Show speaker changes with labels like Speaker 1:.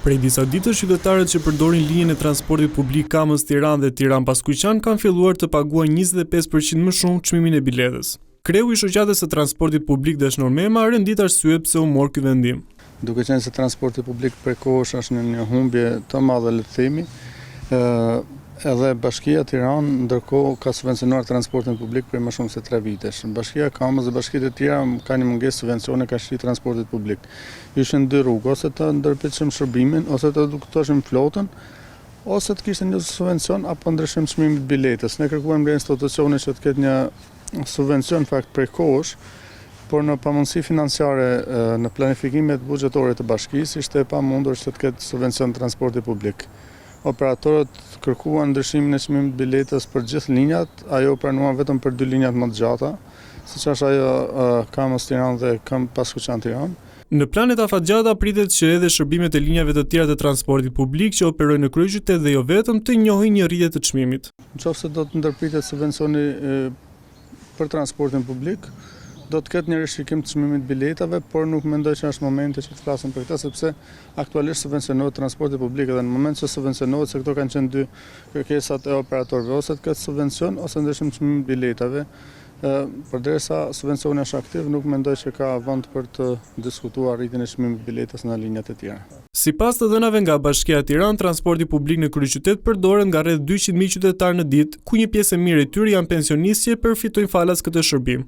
Speaker 1: Prej disa ditësh, qytetarët që përdorin linjën e transportit publik Kamës-Tiranë dhe Tiranë-Paskuqan kanë filluar të paguajnë 25% më shumë çmimin e biletës. Kreu i shoqatës së transportit publik Dashnor Mema rendit arsye pse u mor ky vendim.
Speaker 2: Duke qenë se transporti publik prej kohësh është në një humbje të madhe, le të themi, edhe Bashkia Tiranë ndërkohë ka subvencionuar transportin publik për më shumë se 3 vitesh. Bashkia Kamës dhe bashkitë e tjera ka një mungesë subvencione ka shri transportit publik. Ishin dy rrugë, ose të ndërpritshim shërbimin, ose të eduktoshim flotën, ose të kishte një subvencion apo ndryshim çmimit të biletës. Ne kërkuam nga institucioni që të ketë një subvencion fakt prej kohësh, por në pamundësi financiare në planifikimet buxhetore të bashkisë ishte e pamundur që të ketë subvencion transporti publik. Operatorët kërkuan ndryshimin e çmimit të biletës për gjithë linjat, ajo pranuan vetëm për 2 linjat më të gjata, siç është ajo Kamës-Tiranë dhe Paskuqan-Tiranë.
Speaker 1: Në planet afatgjata pritet që edhe shërbimet e linjave të tjera të transportit publik që operojnë në kryeqytet dhe jo vetëm të njohin një rritje të çmimit.
Speaker 2: Nëse do të ndërpritet subvencioni për transportin publik, do të ketë një rishikim të çmimit të biletave, por nuk mendoj që është momenti që të flasim për këtë, sepse aktualisht subvencionohet transporti publik dhe në moment që subvencionohet, se këto kanë qenë dy kërkesat e operatorëve, ose të ketë subvencion ose ndryshim të çmimit të biletave. Përderisa subvencioni është aktiv, nuk mendoj që ka vend për të diskutuar rritjen e çmimit të biletës në linjat e tjera.
Speaker 1: Sipas të dhënave nga Bashkia e Tiranë, transporti publik në kryeqytet përdoret nga rreth 200.000 qytetarë në ditë, ku një pjesë e mirë e tyre janë pensionistë që përfitojnë falas këtë shërbim.